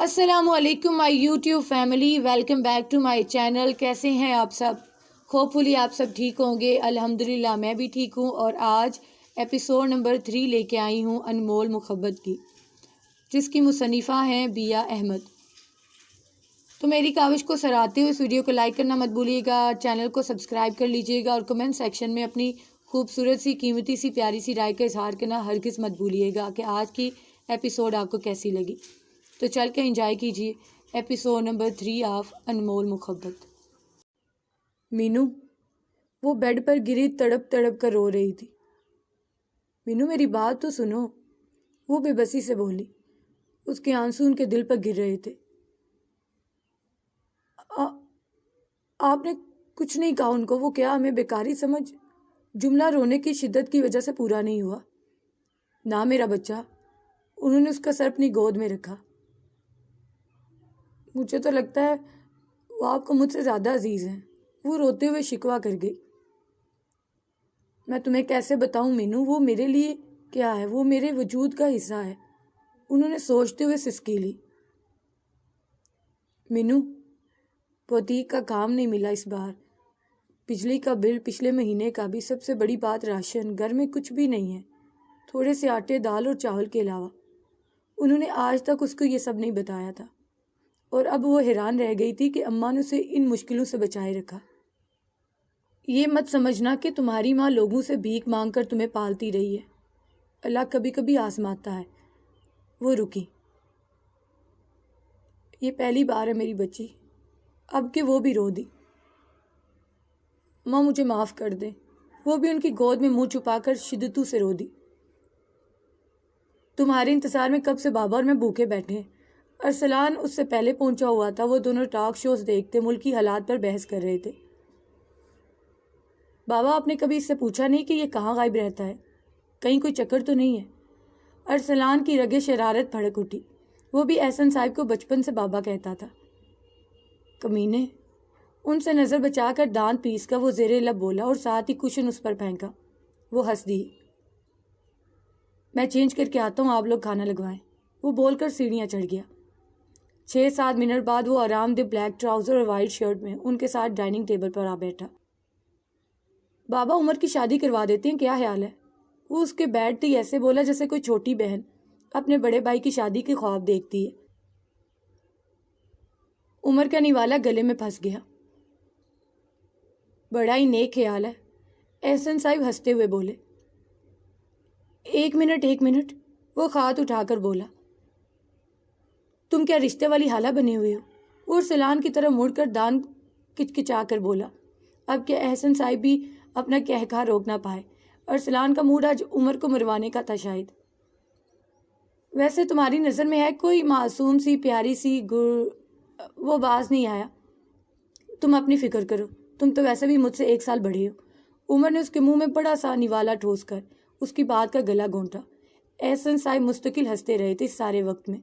السلام علیکم my YouTube family, welcome back to my channel. کیسے ہیں آپ سب؟ ہوپ فلی آپ سب ٹھیک ہوں گے۔ الحمدللہ میں بھی ٹھیک ہوں، اور آج ایپیسوڈ نمبر 3 لے کے آئی ہوں انمول محبت کی، جس کی مصنفہ ہیں بیا احمد۔ تو میری کاوش کو سراہتے ہوئے اس ویڈیو کو لائک کرنا مت بھولیے گا، چینل کو سبسکرائب کر لیجیے گا، اور کمنٹ سیکشن میں اپنی خوبصورت سی، قیمتی سی، پیاری سی رائے کا اظہار کرنا ہرگز مت بھولیے گا کہ آج کی ایپیسوڈ آپ کو کیسی لگی۔ تو چل کے انجوائے کیجیے ایپیسوڈ نمبر 3 آف انمول محبت۔ مینو وہ بیڈ پر گری تڑپ تڑپ کر رو رہی تھی۔ مینو میری بات تو سنو، وہ بے بسی سے بولی۔ اس کے آنسو ان کے دل پر گر رہے تھے۔ آپ نے کچھ نہیں کہا ان کو؟ وہ کیا ہمیں بیکاری سمجھ؟ جملہ رونے کی شدت کی وجہ سے پورا نہیں ہوا۔ نہ میرا بچہ، انہوں نے اس کا سر اپنی گود میں رکھا۔ مجھے تو لگتا ہے وہ آپ کو مجھ سے زیادہ عزیز ہیں، وہ روتے ہوئے شکوہ کر گئی۔ میں تمہیں کیسے بتاؤں مینو، وہ میرے لیے کیا ہے، وہ میرے وجود کا حصہ ہے، انہوں نے سوچتے ہوئے سسکی لی۔ مینو، بوتیک کا کام نہیں ملا اس بار، بجلی کا بل پچھلے مہینے کا بھی، سب سے بڑی بات راشن، گھر میں کچھ بھی نہیں ہے، تھوڑے سے آٹے، دال اور چاول کے علاوہ۔ انہوں نے آج تک اس کو یہ سب نہیں بتایا تھا، اور اب وہ حیران رہ گئی تھی کہ اماں نے اسے ان مشکلوں سے بچائے رکھا۔ یہ مت سمجھنا کہ تمہاری ماں لوگوں سے بھیک مانگ کر تمہیں پالتی رہی ہے، اللہ کبھی کبھی آزماتا ہے۔ وہ رکی۔ یہ پہلی بار ہے میری بچی، اب کہ وہ بھی رو دی۔ ماں مجھے معاف کر دیں۔ وہ بھی ان کی گود میں منہ چھپا کر شدتوں سے رو دی۔ تمہارے انتظار میں کب سے بابا اور میں بھوکے بیٹھے ہیں۔ ارسلان اس سے پہلے پہنچا ہوا تھا، وہ دونوں ٹاک شوز دیکھتے، ملکی حالات پر بحث کر رہے تھے۔ بابا، آپ نے کبھی اس سے پوچھا نہیں کہ یہ کہاں غائب رہتا ہے؟ کہیں کوئی چکر تو نہیں ہے؟ ارسلان کی رگیں شرارت بھڑک اٹھی۔ وہ بھی احسن صاحب کو بچپن سے بابا کہتا تھا۔ کمینے، ان سے نظر بچا کر دانت پیس کر وہ زیر لب بولا، اور ساتھ ہی کشن اس پر پھینکا۔ وہ ہنس دی۔ میں چینج کر کے آتا ہوں، آپ لوگ کھانا لگوائیں۔ وہ بول کر سیڑھیاں چڑھ گیا۔ 6-7 منٹ بعد وہ آرام دہ بلیک ٹراؤزر اور وائٹ شرٹ میں ان کے ساتھ ڈائننگ ٹیبل پر آ بیٹھا۔ بابا، عمر کی شادی کروا دیتے ہیں، کیا خیال ہے؟ وہ اس کے بیٹھتے ہی ایسے بولا جیسے کوئی چھوٹی بہن اپنے بڑے بھائی کی شادی کے خواب دیکھتی ہے۔ عمر کا نوالا گلے میں پھنس گیا۔ بڑا ہی نیک خیال ہے، احسن صاحب ہنستے ہوئے بولے۔ ایک منٹ، وہ خات اٹھا کر بولا۔ تم کیا رشتے والی حالہ بنے ہوئے ہو؟ وہ ارسلان کی طرف مڑ کر دانت کچکچا کر بولا۔ اب کیا احسن صاحب بھی اپنا کہکہا روک نہ پائے۔ ارسلان کا موڈ آج عمر کو مروانے کا تھا شاید۔ ویسے تمہاری نظر میں ہے کوئی معصوم سی، پیاری سی وہ باز نہیں آیا۔ تم اپنی فکر کرو، تم تو ویسے بھی مجھ سے 1 سال بڑے ہو۔ عمر نے اس کے منہ میں بڑا سا نوالا ٹھوس کر اس کی بات کا گلا گھونٹا۔ احسن صاحب مستقل ہنستے رہے تھے اس سارے وقت میں۔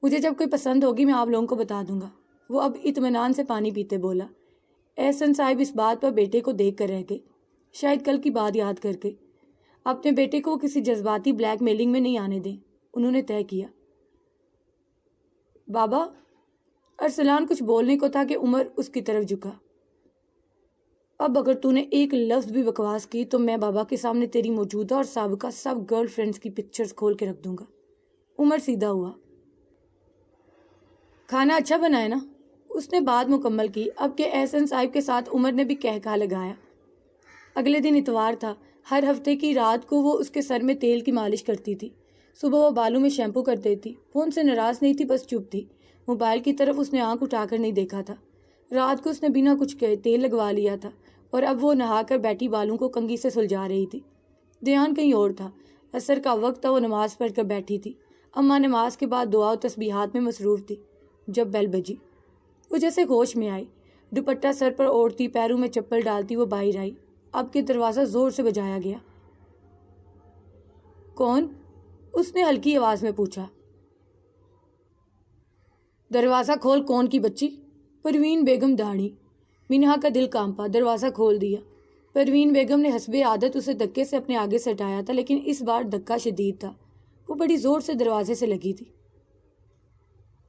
مجھے جب کوئی پسند ہوگی میں آپ لوگوں کو بتا دوں گا، وہ اب اطمینان سے پانی پیتے بولا۔ احسن صاحب اس بات پر بیٹے کو دیکھ کر رہ گئے، شاید کل کی بات یاد کر کے۔ اپنے بیٹے کو کسی جذباتی بلیک میلنگ میں نہیں آنے دیں، انہوں نے طے کیا۔ بابا، ارسلان کچھ بولنے کو تھا کہ عمر اس کی طرف جھکا۔ اب اگر تو نے ایک لفظ بھی بکواس کی تو میں بابا کے سامنے تیری موجودہ اور سابقہ سب گرل فرینڈز کی پکچرز کھول کے رکھ دوں گا۔ عمر سیدھا ہوا۔ کھانا اچھا بنا ہے نا؟ اس نے بات مکمل کی، اب کہ احسن صاحب کے ساتھ عمر نے بھی کہکہا لگایا۔ اگلے دن اتوار تھا، ہر ہفتے کی رات کو وہ اس کے سر میں تیل کی مالش کرتی تھی، صبح وہ بالوں میں شیمپو کر دیتی۔ وہ ان سے ناراض نہیں تھی، بس چپ تھی۔ موبائل کی طرف اس نے آنکھ اٹھا کر نہیں دیکھا تھا۔ رات کو اس نے بنا کچھ کہے تیل لگوا لیا تھا، اور اب وہ نہا کر بیٹھی بالوں کو کنگھی سے سلجھا رہی تھی۔ دھیان کہیں اور تھا۔ عصر کا وقت تھا، وہ نماز پڑھ کر بیٹھی تھی۔ اماں نماز کے بعد دعا و تسبیحات میں مصروف تھی جب بیل بجی۔ وہ جیسے ہوش میں آئی، دوپٹہ سر پر اوڑھتی، پیروں میں چپل ڈالتی وہ باہر آئی۔ اب کے دروازہ زور سے بجایا گیا۔ کون؟ اس نے ہلکی آواز میں پوچھا۔ دروازہ کھول، کون کی بچی؟ پروین بیگم داڑھی۔ منہا کا دل کانپا، دروازہ کھول دیا۔ پروین بیگم نے حسب عادت اسے دھکے سے اپنے آگے سے ہٹایا تھا، لیکن اس بار دھکا شدید تھا۔ وہ بڑی زور سے دروازے سے لگی تھی۔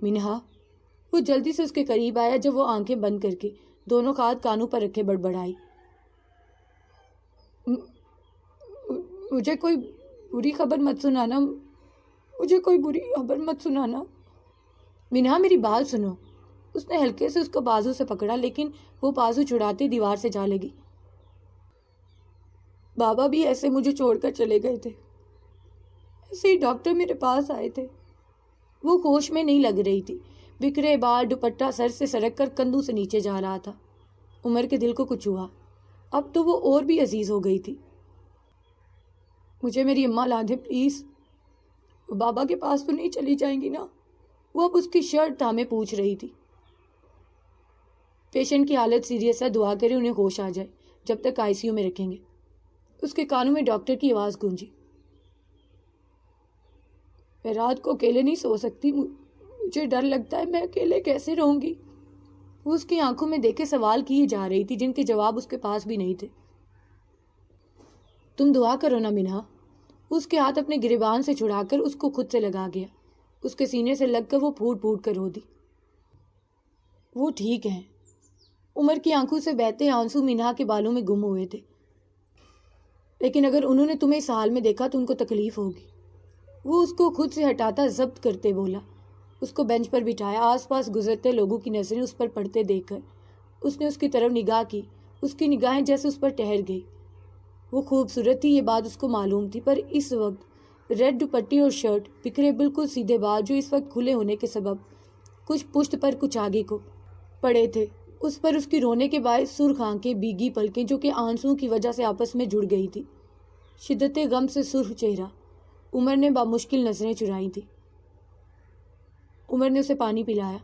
منہا۔ وہ جلدی سے اس کے قریب آیا جب وہ آنکھیں بند کر کے دونوں ہاتھ کانوں پر رکھے بڑبڑائی، مجھے کوئی بری خبر مت سنانا، مجھے کوئی بری خبر مت سنانا۔ منہا میری بات سنو۔ اس نے ہلکے سے اس کو بازو سے پکڑا، لیکن وہ بازو چھڑاتے دیوار سے جا لگی۔ بابا بھی ایسے مجھے چھوڑ کر چلے گئے تھے، ایسے ہی ڈاکٹر میرے پاس آئے تھے۔ وہ ہوش میں نہیں لگ رہی تھی، بکھرے بال، دوپٹہ سر سے سرک کر کندھوں سے نیچے جا رہا تھا۔ عمر کے دل کو کچھ ہوا، اب تو وہ اور بھی عزیز ہو گئی تھی۔ مجھے میری اماں لا دے پلیز، وہ بابا کے پاس تو نہیں چلی جائیں گی نا؟ وہ اب اس کی شرٹ تھامے پوچھ رہی تھی۔ پیشنٹ کی حالت سیریس ہے، دعا کرے انہیں ہوش آ جائے، جب تک آئی سی یو میں رکھیں گے۔ اس کے کانوں میں ڈاکٹر کی آواز گونجی۔ میں رات کو اکیلے نہیں سو سکتی، مجھے ڈر لگتا ہے، میں اکیلے کیسے رہوں گی؟ وہ اس کی آنکھوں میں دیکھے سوال کیے جا رہی تھی جن کے جواب اس کے پاس بھی نہیں تھے۔ تم دعا کرو نا منہا۔ اس کے ہاتھ اپنے گریبان سے چھڑا کر اس کو خود سے لگا گیا، اس کے سینے سے لگ کر وہ پھوٹ پھوٹ کر رو دی۔ وہ ٹھیک ہیں۔ عمر کی آنکھوں سے بہتے آنسو منہا کے بالوں میں گم ہوئے تھے۔ لیکن اگر انہوں نے تمہیں اس حال میں دیکھا تو ان کو تکلیف ہوگی۔ وہ اس کو خود سے ہٹاتا ضبط کرتے بولا۔ اس کو بینچ پر بٹھایا، آس پاس گزرتے لوگوں کی نظریں اس پر پڑتے دیکھ کر اس نے اس کی طرف نگاہ کی۔ اس کی نگاہیں جیسے اس پر ٹھہر گئی۔ وہ خوبصورت تھی، یہ بات اس کو معلوم تھی، پر اس وقت ریڈ دوپٹے اور شرٹ، بکھرے بالکل سیدھے بال جو اس وقت کھلے ہونے کے سبب کچھ پشت پر کچھ آگے کو پڑے تھے، اس پر اس کی رونے کے باعث سرخ آنکھیں، بھیگی پلکیں جو کہ آنسوؤں کی وجہ سے آپس میں جڑ گئی تھی، شدت غم سے سرخ چہرہ۔ عمر نے بامشکل نظریں چرائی تھی۔ عمر نے اسے پانی پلایا۔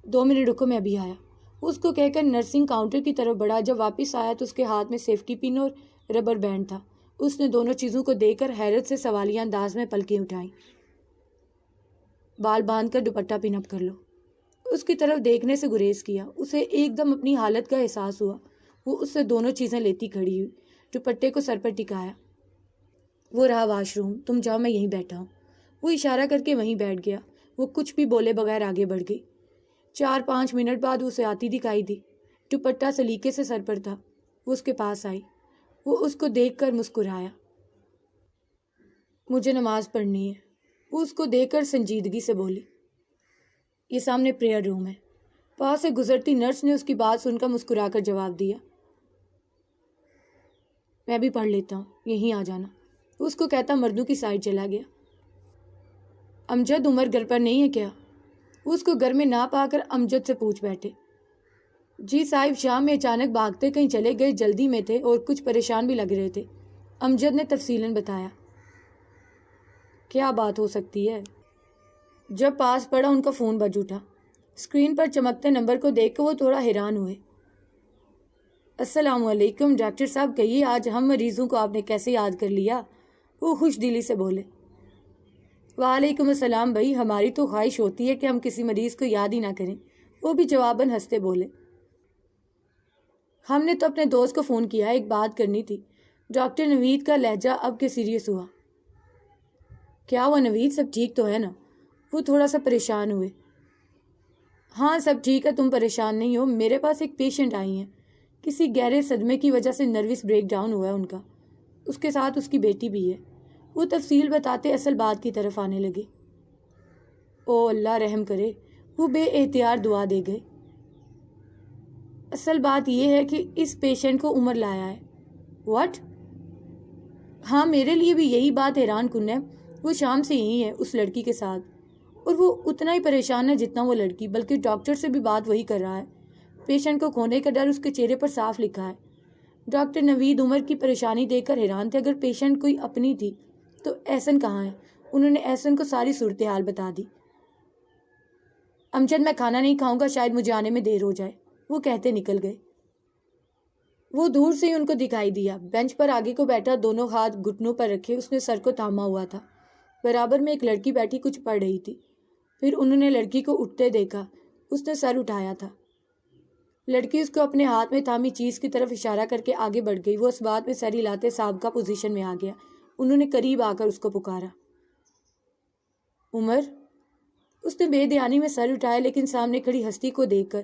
2 منٹ رکو، میں ابھی آیا، اس کو کہہ کر نرسنگ کاؤنٹر کی طرف بڑھا۔ جب واپس آیا تو اس کے ہاتھ میں سیفٹی پن اور ربر بینڈ تھا۔ اس نے دونوں چیزوں کو دیکھ کر حیرت سے سوالیہ انداز میں پلکیں اٹھائیں۔ بال باندھ کر دوپٹہ پن اپ کر لو۔ اس کی طرف دیکھنے سے گریز کیا۔ اسے ایک دم اپنی حالت کا احساس ہوا۔ وہ اس سے دونوں چیزیں لیتی کھڑی ہوئی، دوپٹے کو سر پر ٹکایا۔ وہ رہا واش روم، تم جاؤ، میں یہیں بیٹھا ہوں۔ وہ اشارہ کر کے وہیں بیٹھ گیا۔ وہ کچھ بھی بولے بغیر آگے بڑھ گئی۔ 4-5 منٹ بعد اسے آتی دکھائی دی، دوپٹہ سلیقے سے سر پر تھا۔ وہ اس کے پاس آئی۔ وہ اس کو دیکھ کر مسکرایا۔ مجھے نماز پڑھنی ہے، وہ اس کو دیکھ کر سنجیدگی سے بولی۔ یہ سامنے پریئر روم ہے۔ پاس سے گزرتی نرس نے اس کی بات سن کر مسکرا کر جواب دیا۔ میں بھی پڑھ لیتا ہوں، یہیں آ جانا، اس کو کہتا مردوں کی سائڈ چلا گیا۔ امجد، عمر گھر پر نہیں ہے کیا؟ وہ اس کو گھر میں نہ پا کر امجد سے پوچھ بیٹھے۔ جی صاحب، شام میں اچانک بھاگتے کہیں چلے گئے، جلدی میں تھے اور کچھ پریشان بھی لگ رہے تھے، امجد نے تفصیلاً بتایا۔ کیا بات ہو سکتی ہے؟ جب پاس پڑا ان کا فون بج اٹھا۔ اسکرین پر چمکتے نمبر کو دیکھ کر وہ تھوڑا حیران ہوئے۔ السلام علیکم ڈاکٹر صاحب، کہیے آج ہم مریضوں کو آپ نے کیسے یاد کر لیا؟ وہ خوش دلی سے بولے۔ وعلیکم السلام بھائی، ہماری تو خواہش ہوتی ہے کہ ہم کسی مریض کو یاد ہی نہ کریں، وہ بھی جواباً ہنستے بولے۔ ہم نے تو اپنے دوست کو فون کیا، ایک بات کرنی تھی۔ ڈاکٹر نوید کا لہجہ اب کے سیریس ہوا۔ کیا ہوا نوید، سب ٹھیک تو ہے نا؟ وہ تھوڑا سا پریشان ہوئے۔ ہاں سب ٹھیک ہے، تم پریشان نہیں ہو۔ میرے پاس ایک پیشنٹ آئی ہیں، کسی گہرے صدمے کی وجہ سے نروس بریک ڈاؤن ہوا ہے ان کا، اس کے ساتھ اس کی بیٹی بھی ہے۔ وہ تفصیل بتاتے اصل بات کی طرف آنے لگے۔ او اللہ رحم کرے، وہ بے احتیاط دعا دے گئے۔ اصل بات یہ ہے کہ اس پیشنٹ کو عمر لایا ہے۔ واٹ؟ ہاں میرے لیے بھی یہی بات حیران کن ہے۔ وہ شام سے یہی ہے اس لڑکی کے ساتھ، اور وہ اتنا ہی پریشان ہے جتنا وہ لڑکی، بلکہ ڈاکٹر سے بھی بات وہی کر رہا ہے۔ پیشنٹ کو کھونے کا ڈر اس کے چہرے پر صاف لکھا ہے۔ ڈاکٹر نوید عمر کی پریشانی دیکھ کر حیران تھے۔ اگر پیشنٹ کوئی اپنی تھی تو احسن کہاں ہے؟ انہوں نے احسن کو ساری صورتحال بتا دی۔ امجد، میں کھانا نہیں کھاؤں گا، شاید مجھے آنے میں دیر ہو جائے، وہ کہتے نکل گئے۔ وہ دور سے ہی ان کو دکھائی دیا، بینچ پر آگے کو بیٹھا، دونوں ہاتھ گھٹنوں پر رکھے، اس نے سر کو تھاما ہوا تھا۔ برابر میں ایک لڑکی بیٹھی کچھ پڑھ رہی تھی۔ پھر انہوں نے لڑکی کو اٹھتے دیکھا، اس نے سر اٹھایا تھا۔ لڑکی اس کو اپنے ہاتھ میں تھامی چیز کی طرف اشارہ کر کے آگے بڑھ گئی۔ وہ اس بات میں سر ہلاتے سابقہ پوزیشن میں آ گیا۔ انہوں نے قریب آ کر اس کو پکارا۔ عمر؟ اس نے بے دھیانی میں سر اٹھایا، لیکن سامنے کھڑی ہستی کو دیکھ کر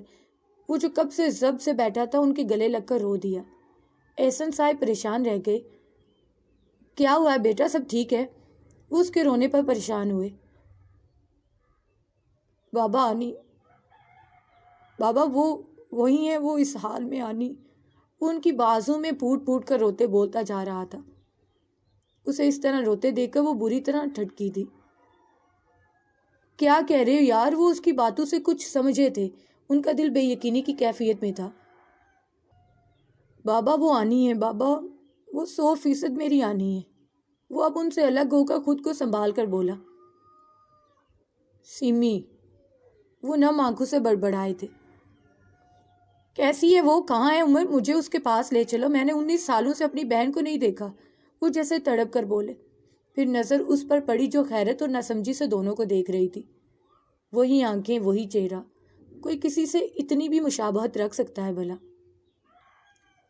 وہ جو کب سے ضبط سے بیٹھا تھا ان کے گلے لگ کر رو دیا۔ احسن صاحب پریشان رہ گئے۔ کیا ہوا ہے بیٹا، سب ٹھیک ہے؟ وہ اس کے رونے پر پریشان ہوئے۔ بابا آنی، بابا وہ وہی ہے، وہ اس حال میں آنی۔ وہ ان کی بازوں میں پھوٹ پھوٹ کر روتے بولتا جا رہا تھا۔ اسے اس طرح روتے دیکھ کر وہ بری طرح ٹھٹکی تھی۔ کیا کہہ رہے ہو یار؟ وہ اس کی باتوں سے کچھ سمجھے تھے، ان کا دل بے یقینی کی کیفیت میں تھا۔ بابا وہ آنی ہے، بابا وہ 100% میری آنی ہے۔ وہ اب ان سے الگ ہو کر خود کو سنبھال کر بولا۔ سیمی، وہ نم آنکھوں سے بڑبڑائے تھے۔ کیسی ہے وہ؟ کہاں ہے عمر؟ مجھے اس کے پاس لے چلو، میں نے 19 سالوں سے اپنی بہن کو نہیں دیکھا، وہ جیسے تڑپ کر بولے۔ پھر نظر اس پر پڑی جو حیرت اور ناسمجھی سے دونوں کو دیکھ رہی تھی۔ وہی آنکھیں، وہی چہرہ، کوئی کسی سے اتنی بھی مشابہت رکھ سکتا ہے بھلا؟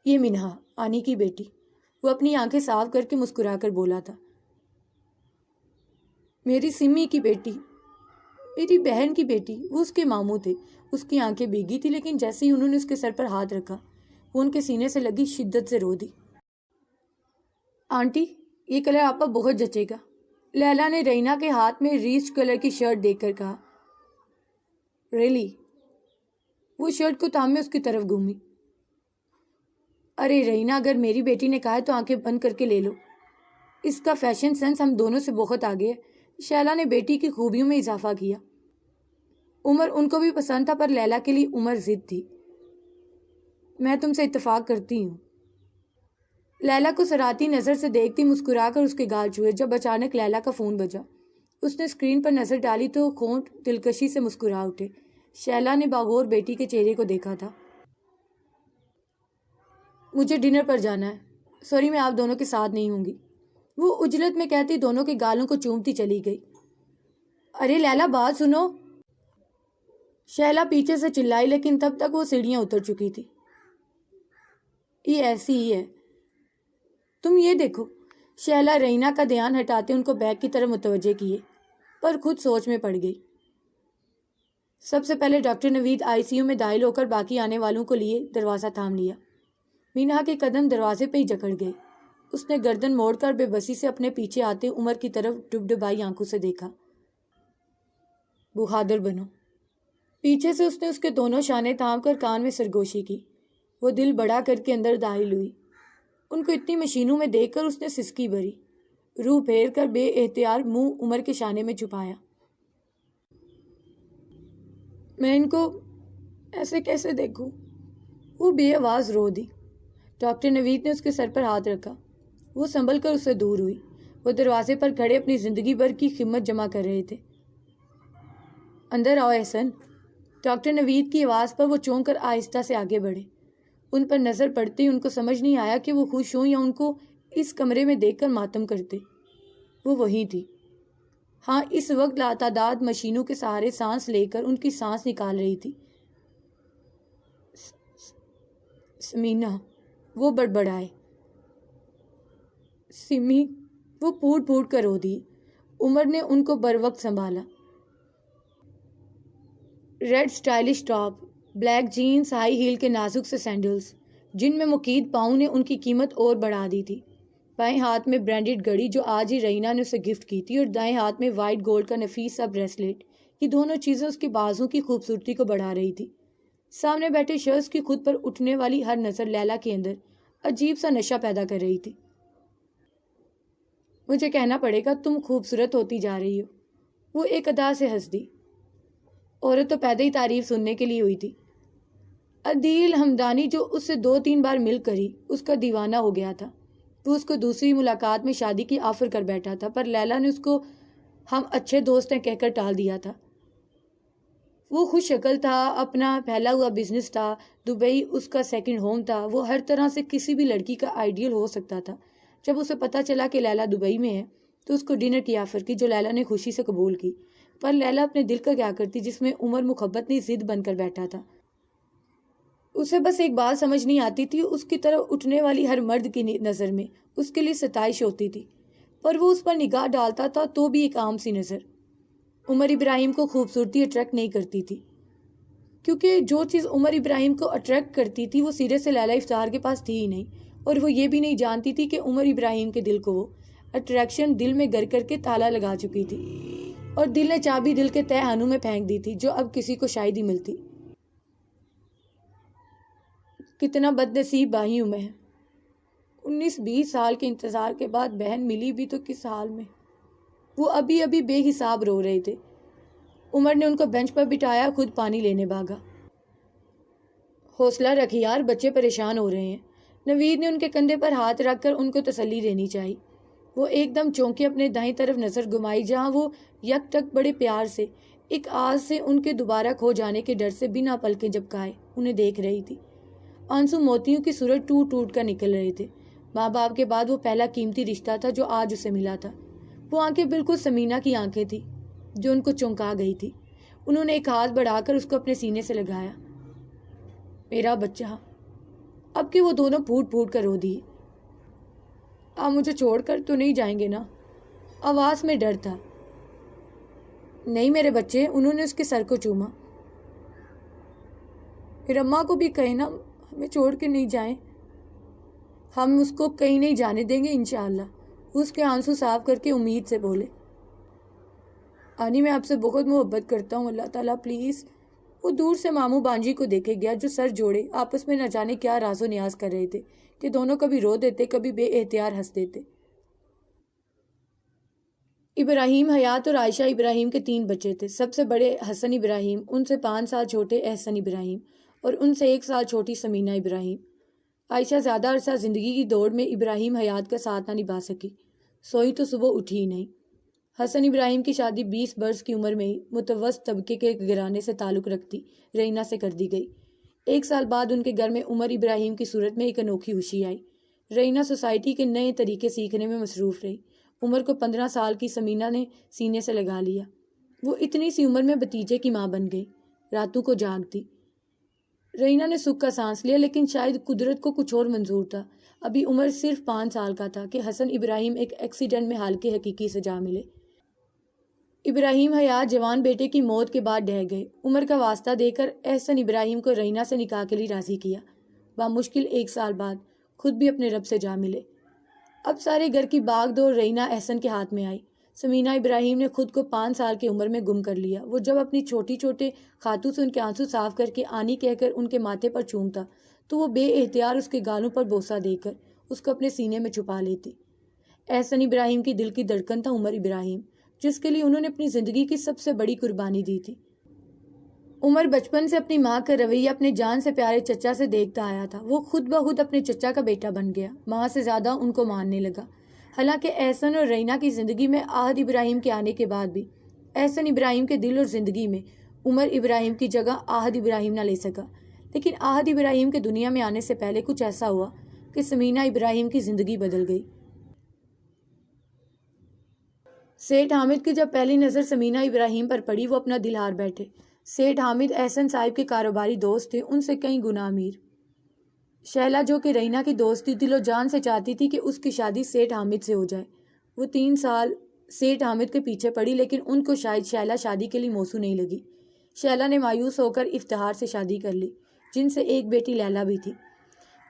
یہ منہا، آنی کی بیٹی، وہ اپنی آنکھیں صاف کر کے مسکرا کر بولا تھا۔ میری سمی کی بیٹی، میری بہن کی بیٹی۔ وہ اس کے ماموں تھے۔ اس کی آنکھیں بھیگی تھی، لیکن جیسے ہی انہوں نے اس کے سر پر ہاتھ رکھا وہ ان کے سینے سے لگی شدت سے رو دی۔ آنٹی، یہ کلر آپ پر بہت جچے گا، لیلا نے رینا کے ہاتھ میں ریچ کلر کی شرٹ دیکھ کر کہا۔ ریلی؟ وہ شرٹ کو تھامے اس کی طرف گھومی۔ ارے رینا، اگر میری بیٹی نے کہا ہے تو آنکھیں بند کر کے لے لو، اس کا فیشن سینس ہم دونوں سے بہت آگے ہے۔ شیلا نے بیٹی کی خوبیوں میں اضافہ کیا۔ عمر ان کو بھی پسند تھا، پر لیلا کے لیے عمر ضد تھی۔ میں تم سے اتفاق کرتی ہوں۔ لیلا کو سراتی نظر سے دیکھتی مسکرا کر اس کے گال چھوئے۔ جب اچانک لیلا کا فون بجا، اس نے اسکرین پر نظر ڈالی تو ہونٹ دلکشی سے مسکرا اٹھے۔ شیلا نے باغور بیٹی کے چہرے کو دیکھا تھا۔ مجھے ڈنر پر جانا ہے، سوری میں آپ دونوں کے ساتھ نہیں ہوں گی، وہ عجلت میں کہتی دونوں کے گالوں کو چومتی چلی گئی۔ ارے لیلا بات سنو، شیلا پیچھے سے چلائی، لیکن تب تک وہ سیڑھیاں اتر چکی تھی۔ یہ ایسی ہی ہے، تم یہ دیکھو۔ شیلا رینا کا دھیان ہٹاتے ان کو بیگ کی طرف متوجہ کیے، پر خود سوچ میں پڑ گئی۔ سب سے پہلے ڈاکٹر نوید ICU میں داخل ہو کر باقی آنے والوں کو لیے دروازہ تھام لیا۔ مینہا کے قدم دروازے پہ ہی جکڑ گئے۔ اس نے گردن موڑ کر بے بسی سے اپنے پیچھے آتے عمر کی طرف ڈبڈبائی آنکھوں سے دیکھا۔ بہادر بنو۔ پیچھے سے اس نے اس کے دونوں شانے تھام کر کان میں سرگوشی کی۔ وہ دل بڑا کر کے اندر داخل ہوئی۔ ان کو اتنی مشینوں میں دیکھ کر اس نے سسکی بھری، روح پھیر کر بے احتیاط منہ عمر کے شانے میں چھپایا۔ میں ان کو ایسے کیسے دیکھوں؟ وہ بے آواز رو دی۔ ڈاکٹر نوید نے اس کے سر پر ہاتھ رکھا۔ وہ سنبھل کر اس سے دور ہوئی۔ وہ دروازے پر کھڑے اپنی زندگی بھر کی خدمت جمع کر رہے تھے۔ اندر آؤ احسن۔ ڈاکٹر نوید کی آواز پر وہ چونک کر آہستہ سے آگے بڑھے۔ ان پر نظر پڑتے ہی ان کو سمجھ نہیں آیا کہ وہ خوش ہوں یا ان کو اس کمرے میں دیکھ کر ماتم کرتے۔ وہ وہی تھی۔ ہاں، اس وقت لاتعداد مشینوں کے سہارے سانس لے کر ان کی سانس نکال رہی تھی۔ سمینا، وہ بڑبڑائے۔ سمی، وہ پھوٹ پھوٹ کر رو دی۔ عمر نے ان کو بر وقت سنبھالا۔ Red stylish top, black jeans, high heel کے نازک سے سینڈلز، جن میں مقید پاؤں نے ان کی قیمت اور بڑھا دی تھی۔ بائیں ہاتھ میں برانڈڈ گھڑی جو آج ہی رینا نے اسے گفٹ کی تھی، اور دائیں ہاتھ میں وائٹ گولڈ کا نفیس سا بریسلیٹ۔ یہ دونوں چیزیں اس کے بازوں کی خوبصورتی کو بڑھا رہی تھی۔ سامنے بیٹھے شخص کی خود پر اٹھنے والی ہر نظر لیلا کے اندر عجیب سا نشہ پیدا کر رہی تھی۔ مجھے کہنا پڑے گا، تم خوبصورت ہوتی جا رہی ہو، وہ ایک ادا سے ہنس دی۔ عورت تو پیدا ہی تعریف سننے کے لیے ہوئی تھی۔ عدیل ہمدانی جو اس سے 2-3 بار مل کر ہی اس کا دیوانہ ہو گیا تھا، وہ اس کو دوسری ملاقات میں شادی کی آفر کر بیٹھا تھا، پر لیلا نے اس کو ہم اچھے دوست ہیں کہہ کر ٹال دیا تھا۔ وہ خوش شکل تھا، اپنا پھیلا ہوا بزنس تھا، دبئی اس کا سیکنڈ ہوم تھا، وہ ہر طرح سے کسی بھی لڑکی کا آئیڈیل ہو سکتا تھا۔ جب اسے پتہ چلا کہ لیلا دبئی میں ہے تو اس کو ڈنر کی آفر کی، جو لیلا نے خوشی سے قبول کی۔ پر لیلا اپنے دل کا کیا کرتی جس میں عمر محبت نے ضد بن کر بیٹھا تھا۔ اسے بس ایک بات سمجھ نہیں آتی تھی، اس کی طرف اٹھنے والی ہر مرد کی نظر میں اس کے لیے ستائش ہوتی تھی، پر وہ اس پر نگاہ ڈالتا تھا تو بھی ایک عام سی نظر۔ عمر ابراہیم کو خوبصورتی اٹریکٹ نہیں کرتی تھی، کیونکہ جو چیز عمر ابراہیم کو اٹریکٹ کرتی تھی وہ سیرت سے لیلا افطار کے پاس تھی ہی نہیں، اور وہ یہ بھی نہیں جانتی تھی کہ عمر ابراہیم کے دل کو وہ اٹریکشن دل میں گر کر کے تالا لگا چکی تھی، اور دل نے چابی دل کے تہہ خانوں میں پھینک دی تھی جو اب کسی کو شاید ہی ملتی۔ کتنا بد نصیب باہی ہوں میں، 19-20 سال کے انتظار کے بعد بہن ملی بھی تو کس حال میں۔ وہ ابھی ابھی بے حساب رو رہے تھے۔ عمر نے ان کو بینچ پر بٹھایا، خود پانی لینے بھاگا۔ حوصلہ رکھ یار، بچے پریشان ہو رہے ہیں۔ نوید نے ان کے کندھے پر ہاتھ رکھ کر ان کو تسلی دینی چاہی۔ وہ ایک دم چونکے اپنے دائیں طرف نظر گھمائی جہاں وہ یک ٹک بڑے پیار سے، ایک آس سے ان کے دوبارہ کھو جانے کے ڈر سے بنا پلکیں جھپکائے انہیں دیکھ رہی تھی۔ آنسو موتیوں کی صورت ٹوٹ ٹوٹ کر نکل رہے تھے۔ ماں باپ کے بعد وہ پہلا قیمتی رشتہ تھا جو آج اسے ملا تھا۔ وہ آنکھیں بالکل سمینہ کی آنکھیں تھی جو ان کو چونکا گئی تھی۔ انہوں نے ایک ہاتھ بڑھا کر اس کو اپنے سینے سے لگایا۔ میرا بچہ، اب کہ وہ دونوں پھوٹ پھوٹ کر رو دیے۔ آپ مجھے چھوڑ کر تو نہیں جائیں گے نا؟ آواز میں ڈر تھا۔ نہیں میرے بچے، انہوں نے اس کے سر کو چوما۔ پھر اماں کو بھی کہیں نا ہمیں چھوڑ کے نہیں جائیں۔ ہم اس کو کہیں نہیں جانے دیں گے انشاءاللہ، وہ اس کے آنسو صاف کر کے امید سے بولے۔ آنی میں آپ سے بہت محبت کرتا ہوں، اللہ تعالیٰ پلیز۔ وہ دور سے ماموں بانجی کو دیکھے گیا جو سر جوڑے آپس میں نہ جانے کیا راز و نیاز کر رہے تھے کہ دونوں کبھی رو دیتے کبھی بے اختیار ہنس دیتے۔ ابراہیم حیات اور عائشہ ابراہیم کے 3 بچے تھے۔ سب سے بڑے حسن ابراہیم، ان سے 5 سال چھوٹے احسن ابراہیم اور ان سے 1 سال چھوٹی سمینہ ابراہیم۔ عائشہ زیادہ عرصہ زندگی کی دوڑ میں ابراہیم حیات کا ساتھ نہ نبھا سکی، سوئی تو صبح اٹھی ہی نہیں۔ حسن ابراہیم کی شادی 20 برس کی عمر میں ہی متوسط طبقے کے ایک گھرانے سے تعلق رکھتی رینا سے کر دی گئی۔ 1 سال بعد ان کے گھر میں عمر ابراہیم کی صورت میں ایک انوکھی خوشی آئی۔ رینا سوسائٹی کے نئے طریقے سیکھنے میں مصروف رہی۔ عمر کو 15 سال کی سمینہ نے سینے سے لگا لیا۔ وہ اتنی سی عمر میں بھتیجے کی ماں بن گئی، راتوں کو جاگتی۔ رینا نے سکھ کا سانس لیا، لیکن شاید قدرت کو کچھ اور منظور تھا۔ ابھی عمر صرف 5 سال کا تھا کہ حسن ابراہیم ایک ایکسیڈنٹ میں حالق حقیقی سے جا ملے۔ ابراہیم حیات جوان بیٹے کی موت کے بعد ڈہ گئے۔ عمر کا واسطہ دے کر احسن ابراہیم کو رینا سے نکاح کے لیے راضی کیا۔ بامشکل 1 سال بعد خود بھی اپنے رب سے جا ملے۔ اب سارے گھر کی باغ دور رینا احسن کے ہاتھ میں آئی۔ سمینہ ابراہیم نے خود کو 5 سال کی عمر میں گم کر لیا۔ وہ جب اپنی چھوٹی چھوٹے ہاتھوں سے ان کے آنسو صاف کر کے آنی کہہ کر ان کے ماتھے پر چومتا تو وہ بے اختیار اس کے گالوں پر بوسہ دے کر اس کو اپنے سینے میں چھپا لیتی۔ احسن ابراہیم کی دل کی دھڑکن تھا عمر ابراہیم، جس کے لیے انہوں نے اپنی زندگی کی سب سے بڑی قربانی دی تھی۔ عمر بچپن سے اپنی ماں کا رویہ اپنے جان سے پیارے چچا سے دیکھتا آیا تھا۔ وہ خود بخود اپنے چچا کا بیٹا بن گیا، ماں سے زیادہ ان کو ماننے لگا۔ حالانکہ احسن اور رینا کی زندگی میں آہد ابراہیم کے آنے کے بعد بھی احسن ابراہیم کے دل اور زندگی میں عمر ابراہیم کی جگہ آہد ابراہیم نہ لے سکا، لیکن آہد ابراہیم کے دنیا میں آنے سے پہلے کچھ ایسا ہوا کہ سمینہ ابراہیم کی زندگی بدل گئی۔ سیٹھ حامد کی جب پہلی نظر سمینہ ابراہیم پر پڑی وہ اپنا دل ہار بیٹھے۔ سیٹھ حامد احسن صاحب کے کاروباری دوست تھے، ان سے کئی گنا امیر۔ شیلا جو کہ رینا کی دوست تھی، دل و جان سے چاہتی تھی کہ اس کی شادی سیٹھ حامد سے ہو جائے۔ وہ 3 سال سیٹھ حامد کے پیچھے پڑی، لیکن ان کو شاید شیلا شادی کے لیے موزوں نہیں لگی۔ شیلا نے مایوس ہو کر افتخار سے شادی کر لی، جن سے ایک بیٹی لیلا بھی تھی۔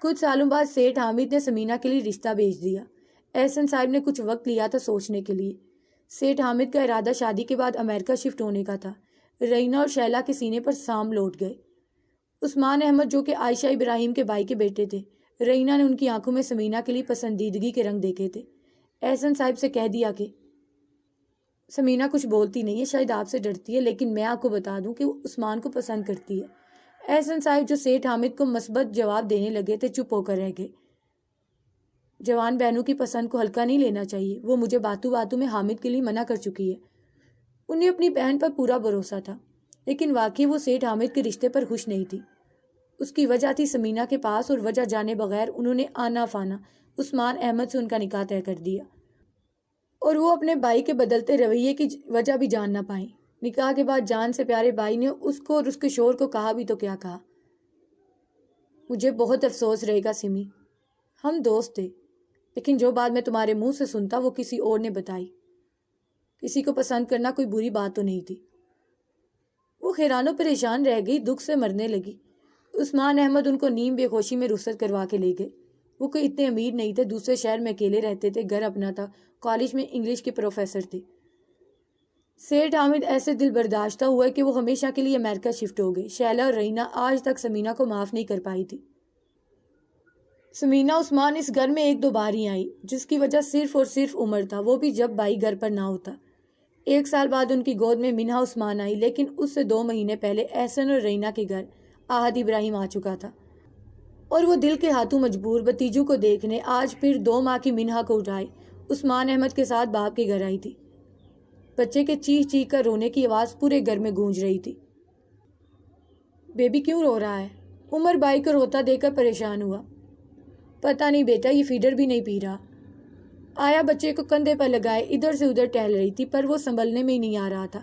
کچھ سالوں بعد سیٹھ حامد نے سمینہ کے لیے رشتہ بھیج دیا۔ احسن صاحب نے کچھ وقت لیا تھا سوچنے کے لیے۔ سیٹھ حامد کا ارادہ شادی کے بعد امریکہ شفٹ ہونے کا تھا۔ رینا اور شیلا کے سینے پر سام لوٹ گئے۔ عثمان احمد جو کہ عائشہ ابراہیم کے بھائی کے بیٹے تھے، رینا نے ان کی آنکھوں میں سمینہ کے لیے پسندیدگی کے رنگ دیکھے تھے۔ احسن صاحب سے کہہ دیا کہ سمینہ کچھ بولتی نہیں ہے، شاید آپ سے ڈرتی ہے، لیکن میں آپ کو بتا دوں کہ وہ عثمان کو پسند کرتی ہے۔ احسن صاحب جو سیٹھ حامد کو مثبت جواب دینے لگے تھے چپ ہو کر رہ گئے۔ جوان بہنوں کی پسند کو ہلکا نہیں لینا چاہیے، وہ مجھے باتوں باتوں میں حامد کے لیے منع کر چکی ہے۔ انہیں اپنی بہن پر پورا بھروسہ تھا، لیکن واقعی وہ سیٹھ حامد کے رشتے پر خوش نہیں تھی۔ اس کی وجہ تھی سمینہ کے پاس، اور وجہ جانے بغیر انہوں نے آنا فانا عثمان احمد سے ان کا نکاح طے کر دیا، اور وہ اپنے بھائی کے بدلتے رویے کی وجہ بھی جان نہ پائیں۔ نکاح کے بعد جان سے پیارے بھائی نے اس کو اور اس کے شوہر کو کہا بھی تو کیا کہا، مجھے بہت افسوس رہے گا سمی، ہم دوست تھے، لیکن جو بات میں تمہارے منہ سے سنتا وہ کسی اور نے بتائی۔ کسی کو پسند کرنا کوئی بری بات تو نہیں تھی۔ وہ حیران و پریشان رہ گئی، دکھ سے مرنے لگی۔ عثمان احمد ان کو نیم بے ہوشی میں رخصت کروا کے لے گئے۔ وہ کوئی اتنے امیر نہیں تھے، دوسرے شہر میں اکیلے رہتے تھے، گھر اپنا تھا، کالج میں انگلش کے پروفیسر تھے۔ سیٹھ حامد ایسے دل برداشتہ ہوا کہ وہ ہمیشہ کے لیے امریکہ شفٹ ہو گئے۔ شیلا اور رینا آج تک سمینہ کو معاف نہیں کر پائی تھی۔ سمینہ عثمان اس گھر میں ایک دو بار ہی آئی، جس کی وجہ صرف اور صرف عمر تھا، وہ بھی جب بھائی گھر پر نہ ہوتا۔ 1 سال بعد ان کی گود میں منہا عثمان آئی، لیکن اس سے 2 مہینے پہلے احسن اور رینا کے گھر آہد ابراہیم آ چکا تھا، اور وہ دل کے ہاتھوں مجبور بتیجوں کو دیکھنے آج پھر 2 ماہ کی منہا کو اٹھائے عثمان احمد کے ساتھ باپ کے گھر آئی تھی۔ بچے کے چیخ چیخ کر رونے کی آواز پورے گھر میں گونج رہی تھی۔ بیبی کیوں رو رہا ہے؟ عمر بھائی کو روتا دیکھ کر پریشان ہوا۔ پتہ نہیں بیٹا، یہ فیڈر بھی نہیں پی رہا۔ آیا بچے کو کندھے پر لگائے ادھر سے ادھر ٹہل رہی تھی، پر وہ سنبھلنے میں ہی نہیں آ رہا تھا۔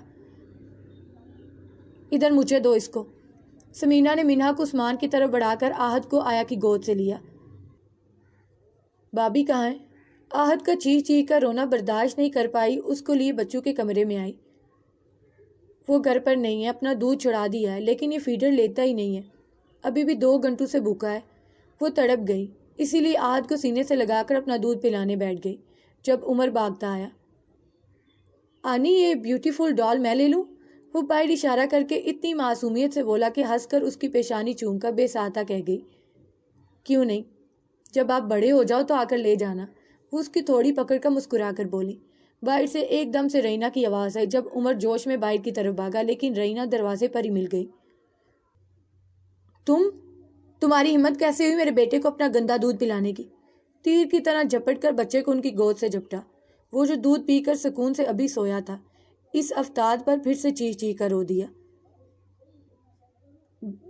ادھر مجھے دو اس کو۔ سمینہ نے منہا کو عثمان کی طرف بڑھا کر آہد کو آیا کی گود سے لیا۔ بابی کہاں ہے؟ آہد کا چیخ چیخ کر رونا برداشت نہیں کر پائی، اس کو لیے بچوں کے کمرے میں آئی۔ وہ گھر پر نہیں ہے، اپنا دودھ چھڑا دیا ہے، لیکن یہ فیڈر لیتا ہی نہیں ہے، ابھی بھی 2 گھنٹوں سے بھوکا ہے۔ وہ تڑپ گئی، اسی لیے آہد کو سینے سے لگا کر اپنا دودھ پلانے بیٹھ گئی۔ جب عمر بھاگتا آیا، آنی یہ بیوٹیفل ڈال میں لے لوں؟ وہ باہر اشارہ کر کے اتنی معصومیت سے بولا کہ ہنس کر اس کی پیشانی چوم کر بے ساختہ کہہ گئی، کیوں نہیں، جب آپ بڑے ہو جاؤ تو آ کر لے جانا۔ وہ اس کی تھوڑی پکڑ کر مسکرا کر بولی۔ باہر سے ایک دم سے رینا کی آواز آئی۔ جب عمر جوش میں باہر کی طرف بھاگا، لیکن رینا دروازے پر ہی مل گئی۔ تمہاری ہمت کیسے ہوئی میرے بیٹے کو اپنا گندا دودھ پلانے کی؟ تیر کی طرح جھپٹ کر بچے کو ان کی گود سے جھپٹا۔ وہ جو دودھ پی کر سکون سے ابھی سویا تھا، اس افتاد پر پھر سے چیخ چیخ کر رو دیا۔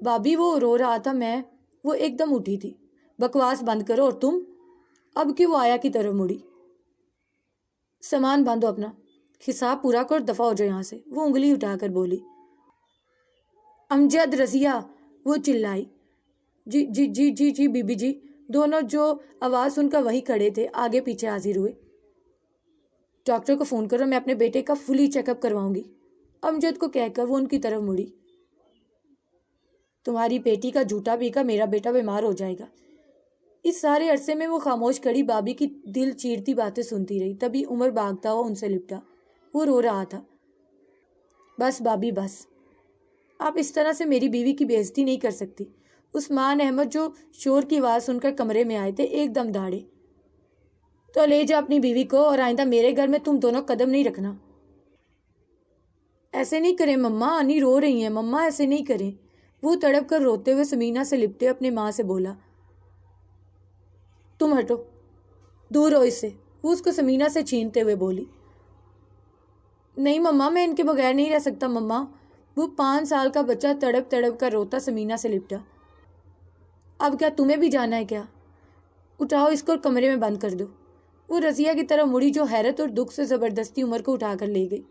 بابی وہ رو رہا تھا، وہ ایک دم اٹھی تھی۔ بکواس بند کرو، اور تم؟ اب کہ وہ آیا کی طرف مڑی۔ سامان باندھو اپنا، حساب پورا کر، دفع ہو جائے یہاں سے، وہ انگلی اٹھا کر بولی۔ امجد، رضیہ، وہ چلائی۔ جی جی جی جی جی بی بی جی، دونوں جو آواز سن کر وہیں کھڑے تھے آگے پیچھے حاضر ہوئے۔ ڈاکٹر کو فون کرو، میں اپنے بیٹے کا فلی چیک اپ کرواؤں گی، امجد کو کہہ کر وہ ان کی طرف مڑی۔ تمہاری بیٹی کا جھوٹا پی کر میرا بیٹا بیمار ہو جائے گا۔ اس سارے عرصے میں وہ خاموش کھڑی بابی کی دل چیرتی باتیں سنتی رہی۔ تبھی عمر بھاگتا ہوا ان سے لپٹا، وہ رو رہا تھا۔ بس بابی بس، آپ اس طرح سے میری بیوی کی بے عزتی نہیں کر سکتی۔ عثمان احمد جو شور کی آواز سن کر کمرے میں آئے تھے، ایک دم داڑے۔ تو لے جا اپنی بیوی کو، اور آئندہ میرے گھر میں تم دونوں قدم نہیں رکھنا۔ ایسے نہیں کریں مما، آنی رو رہی ہیں، مما ایسے نہیں کریں۔ وہ تڑپ کر روتے ہوئے سمینہ سے لپٹے اپنے ماں سے بولا، تم ہٹو، دور ہو اس سے، وہ اس کو سمینہ سے چھینتے ہوئے بولی۔ نہیں مما، میں ان کے بغیر نہیں رہ سکتا مما۔ وہ 5 سال کا بچہ تڑپ تڑپ کر روتا سمینہ سے لپٹا۔ اب کیا تمہیں بھی جانا ہے کیا؟ اٹھاؤ اس کو اور کمرے میں بند کر دو۔ وہ رضیہ کی طرف مڑی، جو حیرت اور دکھ سے زبردستی عمر کو اٹھا کر لے گئی۔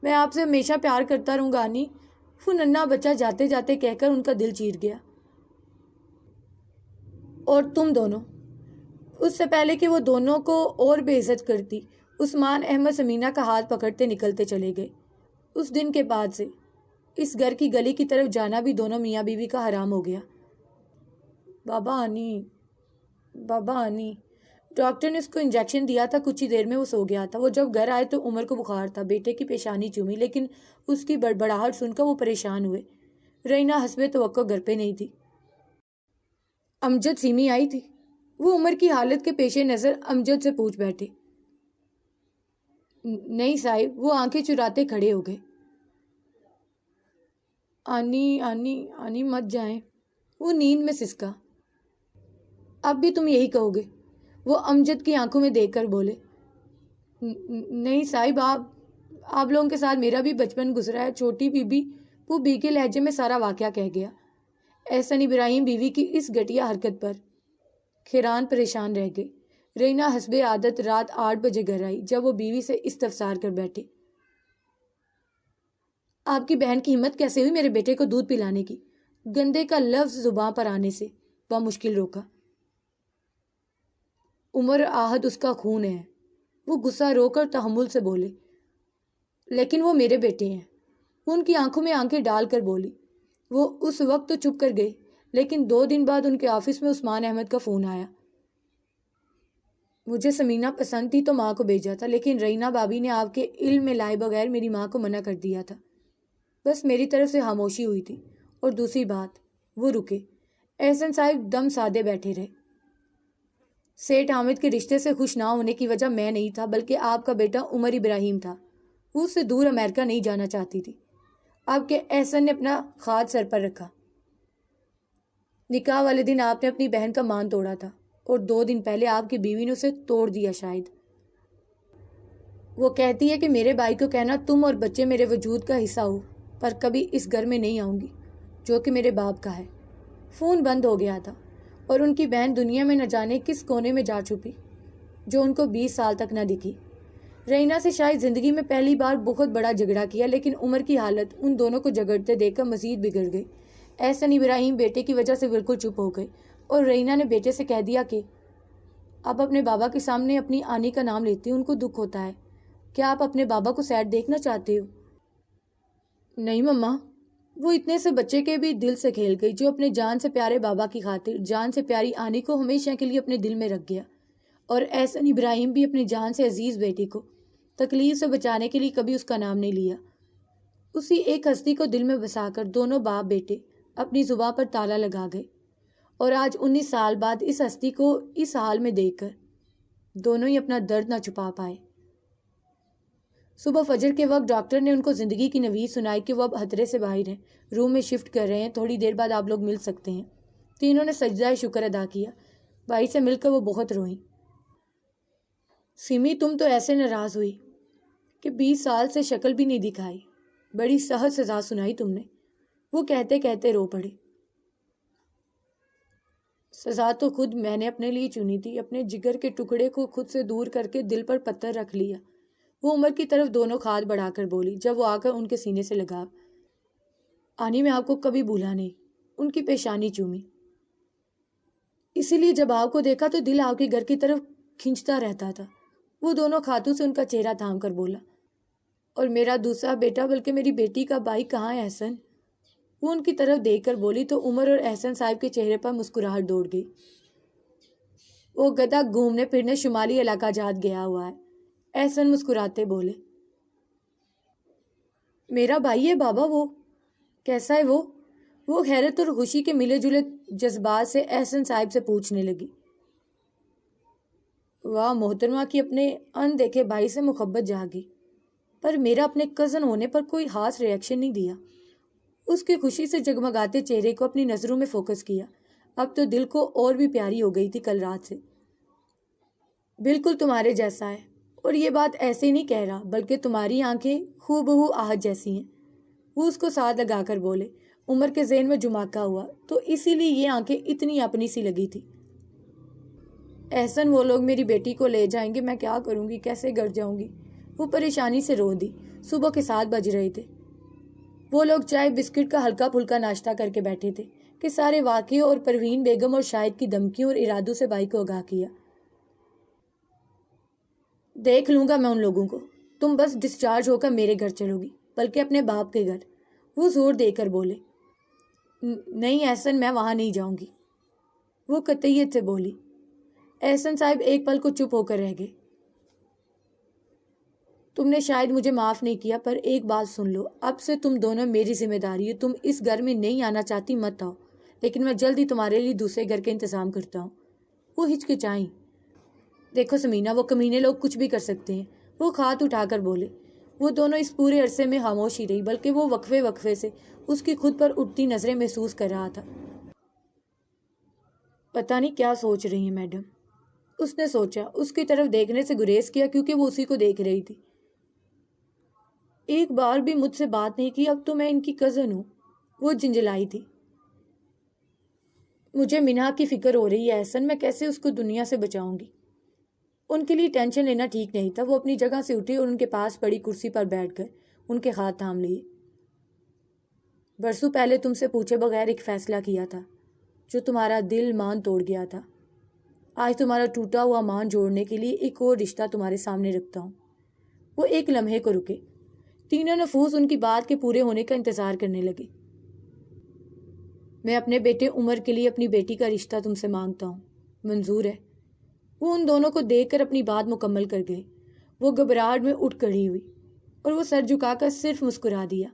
میں آپ سے ہمیشہ پیار کرتا رہوں گا آنی، وہ ننھا بچہ جاتے جاتے کہہ کر ان کا دل چیر گیا۔ اور تم دونوں، اس سے پہلے کہ وہ دونوں کو اور بے عزت کرتی، عثمان احمد سمینہ کا ہاتھ پکڑتے نکلتے چلے گئے۔ اس دن کے بعد سے اس گھر کی گلی کی طرف جانا بھی دونوں میاں بیوی کا حرام ہو گیا۔ بابا آنی، بابا آنی، ڈاکٹر نے اس کو انجیکشن دیا تھا، کچھ ہی دیر میں وہ سو گیا تھا۔ وہ جب گھر آئے تو عمر کو بخار تھا، بیٹے کی پیشانی چومی، لیکن اس کی بڑبڑاہٹ سن کر وہ پریشان ہوئے۔ رینا حسب توقع گھر پہ نہیں تھی۔ امجد سیمی آئی تھی؟ وہ عمر کی حالت کے پیش نظر امجد سے پوچھ بیٹھے۔ نہیں صاحب، وہ آنکھیں چراتے کھڑے ہو گئے۔ آنی آنی آنی مت جائیں، وہ نیند میں سسکا۔ اب بھی تم یہی کہو گے؟ وہ امجد کی آنکھوں میں دیکھ کر بولے۔ نہیں صاحب، آپ لوگوں کے ساتھ میرا بھی بچپن گزرا ہے، چھوٹی بی بی۔ وہ بیگے لہجے میں سارا واقعہ کہہ گیا۔ احسن ابراہیم بیوی کی اس گھٹیا حرکت پر حیران پریشان رہ گئی۔ رینا حسب عادت رات 8 بجے گھر آئی۔ جب وہ بیوی سے استفسار کر بیٹھے، آپ کی بہن کی ہمت کیسے ہوئی میرے بیٹے کو دودھ پلانے کی؟ گندے کا لفظ زباں پر آنے سے بمشکل روکا۔ عمر آہد اس کا خون ہے، وہ غصہ رو کر تحمل سے بولے، لیکن وہ میرے بیٹے ہیں۔ وہ ان کی آنکھوں میں آنکھیں ڈال کر بولی۔ وہ اس وقت تو چپ کر گئی، لیکن 2 دن بعد ان کے آفس میں عثمان احمد کا فون آیا۔ مجھے سمینہ پسند تھی تو ماں کو بھیجا تھا، لیکن رینا بابی نے آپ کے علم میں لائے بغیر میری ماں کو منع کر دیا تھا۔ بس میری طرف سے خاموشی ہوئی تھی۔ اور دوسری بات، وہ رکے۔ احسن صاحب دم سادے بیٹھے رہے۔ سیٹھ حامد کے رشتے سے خوش نہ ہونے کی وجہ میں نہیں تھا، بلکہ آپ کا بیٹا عمر ابراہیم تھا۔ وہ اس سے دور امریکہ نہیں جانا چاہتی تھی۔ آپ کے احسن نے اپنا خاد سر پر رکھا۔ نکاح والے دن آپ نے اپنی بہن کا مان توڑا تھا، اور 2 دن پہلے آپ کی بیوی نے اسے توڑ دیا۔ شاید وہ کہتی ہے کہ میرے بھائی کو کہنا تم اور بچے میرے وجود کا حصہ ہو، پر کبھی اس گھر میں نہیں آؤں گی جو کہ میرے باپ کا ہے۔ فون بند ہو گیا تھا، اور ان کی بہن دنیا میں نہ جانے کس کونے میں جا چھپی، جو ان کو 20 سال تک نہ دکھی۔ رینا سے شاید زندگی میں پہلی بار بہت بڑا جھگڑا کیا، لیکن عمر کی حالت ان دونوں کو جھگڑتے دیکھ کر مزید بگڑ گئی۔ احسن ابراہیم بیٹے کی وجہ سے بالکل چپ ہو گئے، اور رینا نے بیٹے سے کہہ دیا کہ آپ اپنے بابا کے سامنے اپنی آنی کا نام لیتے ہیں، ان کو دکھ ہوتا ہے۔ کیا آپ اپنے بابا کو سیڈ دیکھنا چاہتے ہو؟ نہیں مما، وہ اتنے سے بچے کے بھی دل سے کھیل گئی، جو اپنے جان سے پیارے بابا کی خاطر جان سے پیاری آنی کو ہمیشہ کے لیے اپنے دل میں رکھ گیا، اور احسن ابراہیم بھی اپنی جان سے عزیز بیٹی کو تکلیف سے بچانے کے لیے کبھی اس کا نام نہیں لیا۔ اسی ایک ہستی کو دل میں بسا کر دونوں باپ بیٹے اپنی زباں پر تالا لگا گئے، اور آج 19 سال بعد اس ہستی کو اس حال میں دیکھ کر دونوں ہی اپنا درد نہ چھپا پائے۔ صبح فجر کے وقت ڈاکٹر نے ان کو زندگی کی نوید سنائی کہ وہ اب خطرے سے باہر ہیں، روم میں شفٹ کر رہے ہیں، تھوڑی دیر بعد آپ لوگ مل سکتے ہیں۔ تینوں نے سجدہ شکر ادا کیا۔ بھائی سے مل کر وہ بہت روئیں۔ سمی تم تو ایسے ناراض ہوئی کہ 20 سال سے شکل بھی نہیں دکھائی، بڑی سخت سزا سنائی تم نے، وہ کہتے کہتے رو پڑے۔ سزا تو خود میں نے اپنے لیے چنی تھی، اپنے جگر کے ٹکڑے کو خود سے دور کر کے دل پر پتھر رکھ لیا، وہ عمر کی طرف دونوں ہاتھ بڑھا کر بولی جب وہ آ کر ان کے سینے سے لگا۔ آنی میں آپ کو کبھی بھولا نہیں، ان کی پیشانی چومی، اسی لیے جب آپ کو دیکھا تو دل آپ کے گھر کی طرف کھنچتا رہتا تھا، وہ دونوں ہاتھوں سے ان کا چہرہ تھام کر بولا۔ اور میرا دوسرا بیٹا بلکہ میری بیٹی کا بھائی کہاں ہے احسن؟ وہ ان کی طرف دیکھ کر بولی تو عمر اور احسن صاحب کے چہرے پر مسکراہٹ دوڑ گئی۔ وہ گدھا گھومنے پھرنے شمالی علاقہ جات گیا ہوا ہے، احسن مسکراتے بولے۔ میرا بھائی ہے بابا، وہ کیسا ہے وہ حیرت اور خوشی کے ملے جلے جذبات سے احسن صاحب سے پوچھنے لگی۔ واہ، محترمہ کی اپنے ان دیکھے بھائی سے محبت جاگی، پر میرا اپنے کزن ہونے پر کوئی خاص ری ایکشن نہیں دیا۔ اس کی خوشی سے جگمگاتے چہرے کو اپنی نظروں میں فوکس کیا۔ اب تو دل کو اور بھی پیاری ہو گئی تھی کل رات سے۔ بالکل تمہارے جیسا ہے، اور یہ بات ایسے ہی نہیں کہہ رہا، بلکہ تمہاری آنکھیں ہو بہو آہت جیسی ہیں، وہ اس کو ساتھ لگا کر بولے۔ عمر کے ذہن میں جماکہ ہوا، تو اسی لیے یہ آنکھیں اتنی اپنی سی لگی تھی۔ احسن وہ لوگ میری بیٹی کو لے جائیں گے، میں کیا کروں گی، کیسے گھر جاؤں گی؟ وہ پریشانی سے رو دی۔ صبح کے 7 بج رہے تھے۔ وہ لوگ چائے بسکٹ کا ہلکا پھلکا ناشتہ کر کے بیٹھے تھے کہ سارے واقعوں اور پروین بیگم اور شاہد کی دھمکیوں اور ارادوں سے بھائی کو آگاہ کیا۔ دیکھ لوں گا میں ان لوگوں کو، تم بس ڈسچارج ہو کر میرے گھر چلو گی، بلکہ اپنے باپ کے گھر، وہ زور دے کر بولے۔ نہیں احسن، میں وہاں نہیں جاؤں گی، وہ قطعیت سے بولی۔ احسن صاحب ایک پل کو چپ ہو کر رہ گئے۔ تم نے شاید مجھے معاف نہیں کیا، پر ایک بات سن لو، اب سے تم دونوں میری ذمہ داری ہے۔ تم اس گھر میں نہیں آنا چاہتی مت آؤ، لیکن میں جلد ہی تمہارے لیے دوسرے گھر کے انتظام کرتا ہوں۔ وہ ہچکچائیں۔ دیکھو سمینہ، وہ کمینے لوگ کچھ بھی کر سکتے ہیں، وہ ہاتھ اٹھا کر بولے۔ وہ دونوں اس پورے عرصے میں خاموش ہی رہی، بلکہ وہ وقفے وقفے سے اس کی خود پر اٹھتی نظریں محسوس کر رہا تھا۔ پتہ نہیں کیا سوچ رہی ہیں میڈم، اس نے سوچا۔ اس کی طرف دیکھنے سے گریز کیا کیونکہ وہ اسی کو دیکھ رہی تھی۔ ایک بار بھی مجھ سے بات نہیں کی، اب تو میں ان کی کزن ہوں، وہ جھنجھلائی تھی۔ مجھے منہا کی فکر ہو رہی ہے احسن، میں کیسے اس کو دنیا سے بچاؤں گی؟ ان کے لیے ٹینشن لینا ٹھیک نہیں تھا۔ وہ اپنی جگہ سے اٹھی اور ان کے پاس پڑی کرسی پر بیٹھ کر ان کے ہاتھ تھام لیے۔ برسوں پہلے تم سے پوچھے بغیر ایک فیصلہ کیا تھا جو تمہارا دل مان توڑ گیا تھا۔ آج تمہارا ٹوٹا ہوا مان جوڑنے کے لیے ایک اور رشتہ تمہارے سامنے رکھتا ہوں۔ وہ ایک لمحے کو رکے۔ تینوں نفوس ان کی بات کے پورے ہونے کا انتظار کرنے لگے۔ میں اپنے بیٹے عمر کے لیے اپنی بیٹی کا رشتہ تم سے مانگتا ہوں، منظور ہے؟ وہ ان دونوں کو دیکھ کر اپنی بات مکمل کر گئے۔ وہ گھبراہٹ میں اٹھ کھڑی ہوئی اور وہ سر جھکا کر صرف مسکرا دیا۔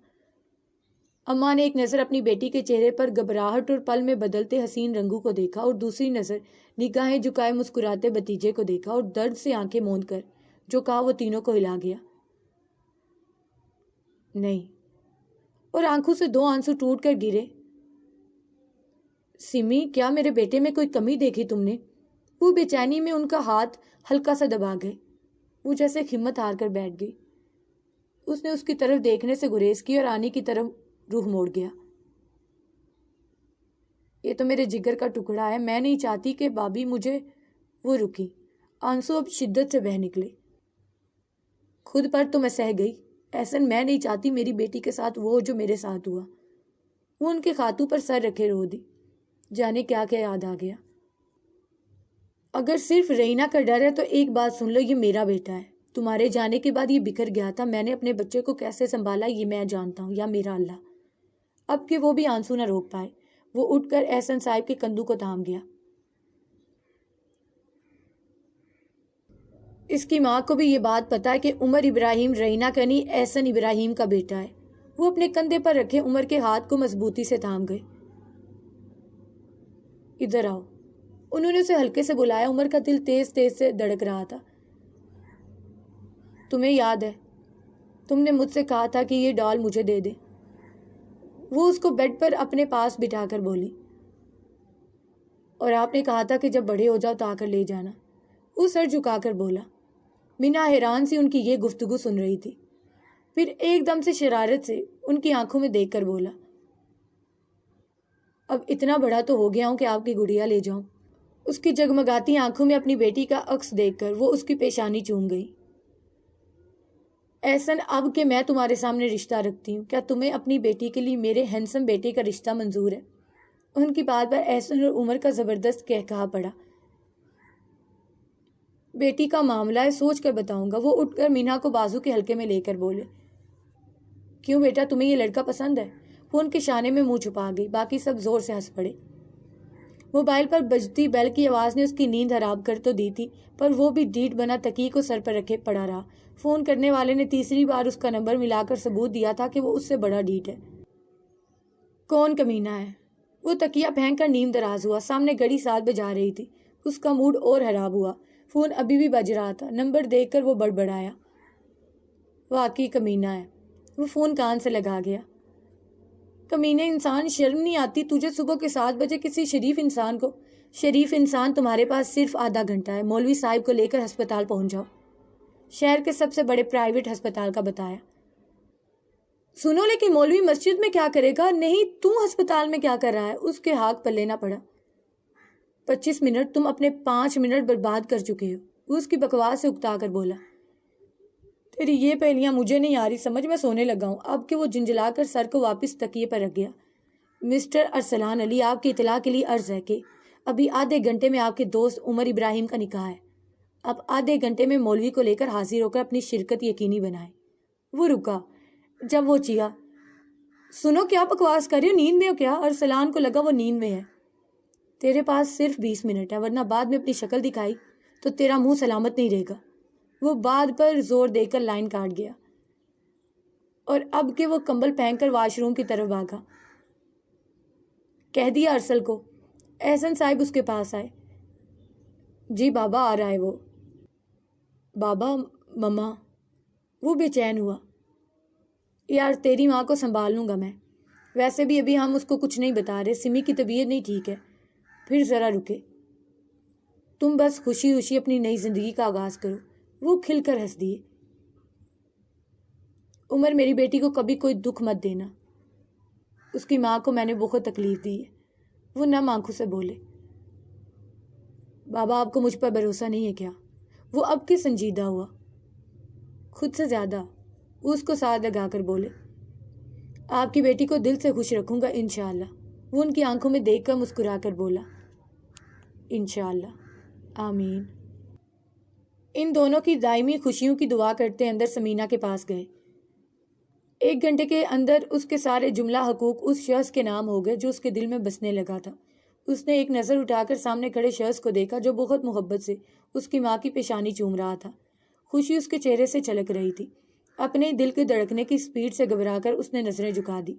اماں نے ایک نظر اپنی بیٹی کے چہرے پر گھبراہٹ اور پل میں بدلتے حسین رنگوں کو دیکھا اور دوسری نظر نگاہیں جھکائے مسکراتے بھتیجے کو دیکھا اور درد سے آنکھیں موند کر جو کہا وہ تینوں کو ہلا گیا۔ نہیں، اور آنکھوں سے 2 آنسو ٹوٹ کر گرے۔ سمی، کیا میرے بیٹے میں کوئی کمی دیکھی تم نے؟ وہ بے چینی میں ان کا ہاتھ ہلکا سا دبا گئے۔ وہ جیسے ہمت ہار کر بیٹھ گئی۔ اس نے اس کی طرف دیکھنے سے گریز کی اور آنی کی طرف روح موڑ گیا۔ یہ تو میرے جگر کا ٹکڑا ہے، میں نہیں چاہتی کہ بابی مجھے… وہ رکی، آنسو اب شدت سے بہہ نکلے۔ خود پر تو میں سہ گئی احسن، میں نہیں چاہتی میری بیٹی کے ساتھ وہ جو میرے ساتھ ہوا۔ وہ ان کے خاتوں پر سر رکھے رو دی۔ جانے کیا کیا یاد آ گیا۔ اگر صرف رینا کا ڈر ہے تو ایک بات سن لو، یہ میرا بیٹا ہے۔ تمہارے جانے کے بعد یہ بکھر گیا تھا، میں نے اپنے بچے کو کیسے سنبھالا یہ میں جانتا ہوں، یا میرا اللہ۔ اب کہ وہ بھی آنسو نہ روک پائے، وہ اٹھ کر احسن صاحب کے کندھوں کو تھام گیا۔ اس کی ماں کو بھی یہ بات پتا ہے کہ عمر ابراہیم رینا کا نہیں احسن ابراہیم کا بیٹا ہے۔ وہ اپنے کندھے پر رکھے عمر کے ہاتھ کو مضبوطی سے تھام گئے۔ ادھر آؤ، انہوں نے اسے ہلکے سے بلایا۔ عمر کا دل تیز تیز سے دھڑک رہا تھا۔ تمہیں یاد ہے تم نے مجھ سے کہا تھا کہ یہ ڈال مجھے دے دے؟ وہ اس کو بیڈ پر اپنے پاس بٹھا کر بولی۔ اور آپ نے کہا تھا کہ جب بڑے ہو جاؤ تو آ کر لے جانا۔ وہ سر جھکا کر بولا۔ مینا حیران سی ان کی یہ گفتگو سن رہی تھی، پھر ایک دم سے شرارت سے ان کی آنکھوں میں دیکھ کر بولا، اب اتنا بڑا تو ہو گیا ہوں کہ آپ کی گڑیا لے جاؤں۔ اس کی جگمگاتی آنکھوں میں اپنی بیٹی کا عکس دیکھ کر وہ اس کی پیشانی چوم گئی۔ احسن، اب کہ میں تمہارے سامنے رشتہ رکھتی ہوں، کیا تمہیں اپنی بیٹی کے لیے میرے ہینڈسم بیٹے کا رشتہ منظور ہے؟ ان کی بات پر احسن اور عمر کا زبردست کہا پڑا۔ بیٹی کا معاملہ ہے، سوچ کر بتاؤں گا۔ وہ اٹھ کر مینا کو بازو کے ہلکے میں لے کر بولے۔ کیوں بیٹا، تمہیں یہ لڑکا پسند ہے؟ وہ ان کے شانے میں منہ چھپا گئی۔ باقی سب زور سے ہنس پڑے۔ موبائل پر بجتی بیل کی آواز نے اس کی نیند حرام کر تو دی تھی، پر وہ بھی ڈیٹ بنا تکیے کو سر پر رکھے پڑا رہا۔ فون کرنے والے نے تیسری بار اس کا نمبر ملا کر ثبوت دیا تھا کہ وہ اس سے بڑا ڈیٹ ہے۔ کون کمینہ ہے؟ وہ تکیہ پھینک کر نیم دراز ہوا۔ سامنے گھڑی 7 بجا رہی تھی۔ اس کا موڈ اور خراب ہوا۔ فون ابھی بھی بج رہا تھا۔ نمبر دیکھ کر وہ بڑبڑایا، واقعی کمینہ ہے۔ وہ فون کان سے لگا گیا۔ کمینے انسان، شرم نہیں آتی تجھے صبح کے 7 بجے کسی شریف انسان کو… شریف انسان تمہارے پاس صرف آدھا گھنٹہ ہے۔ مولوی صاحب کو لے کر ہسپتال پہنچ جاؤ۔ شہر کے سب سے بڑے پرائیویٹ ہسپتال کا بتایا۔ سنو، لیکن مولوی مسجد میں کیا کرے گا؟ نہیں، تو ہسپتال میں کیا کر رہا ہے؟ اس کے ہاتھ پلے نہ پڑا۔ 25 منٹ، تم اپنے 5 منٹ برباد کر چکے ہو۔ وہ اس کی بکواس سے اکتا کر بولا۔ تیری یہ پہلیاں مجھے نہیں آ رہی سمجھ، میں سونے لگا ہوں۔ اب کہ وہ جنجلا کر سر کو واپس تکیے پر رکھ گیا۔ مسٹر ارسلان علی، آپ کی اطلاع کے لیے عرض ہے کہ ابھی آدھے گھنٹے میں آپ کے دوست عمر ابراہیم کا نکاح ہے۔ اب آدھے گھنٹے میں مولوی کو لے کر حاضر ہو کر اپنی شرکت یقینی بنائیں۔ وہ رکا جب وہ چیا، سنو، کیا بکواس کر رہے ہو؟ نیند میں ہو کیا؟ ارسلان کو لگا وہ نیند میں ہے۔ تیرے پاس صرف 20 منٹ ہے، ورنہ بعد میں اپنی شکل دکھائی تو تیرا منہ سلامت نہیں رہے گا۔ وہ بات پر زور دے کر لائن کاٹ گیا اور اب کہ وہ کمبل پھینک کر واش روم کی طرف بھاگا۔ کہہ دیا ارسل کو۔ احسن صاحب اس کے پاس آئے۔ جی بابا آ رہا ہے وہ۔ بابا، مما۔ وہ بے چین ہوا۔ یار تیری ماں کو سنبھال لوں گا میں، ویسے بھی ابھی ہم اس کو کچھ نہیں بتا رہے، سمی کی طبیعت نہیں ٹھیک ہے۔ پھر ذرا رکے، تم بس خوشی خوشی اپنی نئی زندگی کا آغاز کرو۔ وہ کھل کر ہنس دیے۔ عمر، میری بیٹی کو کبھی کوئی دکھ مت دینا، اس کی ماں کو میں نے بہت تکلیف دی ہے۔ وہ نم آنکھوں سے بولے۔ بابا، آپ کو مجھ پر بھروسہ نہیں ہے کیا؟ وہ اب کے سنجیدہ ہوا، خود سے زیادہ۔ وہ اس کو ساتھ لگا کر بولے، آپ کی بیٹی کو دل سے خوش رکھوں گا انشاءاللہ۔ وہ ان کی آنکھوں میں دیکھ کر مسکرا کر بولا، انشاءاللہ۔ آمین۔ ان دونوں کی دائمی خوشیوں کی دعا کرتے اندر سمینہ کے پاس گئے۔ 1 گھنٹے کے اندر اس کے سارے جملہ حقوق اس شخص کے نام ہو گئے جو اس کے دل میں بسنے لگا تھا۔ اس نے ایک نظر اٹھا کر سامنے کھڑے شخص کو دیکھا جو بہت محبت سے اس کی ماں کی پیشانی چوم رہا تھا۔ خوشی اس کے چہرے سے چھلک رہی تھی۔ اپنے دل کے دھڑکنے کی سپیڈ سے گھبرا کر اس نے نظریں جھکا دی۔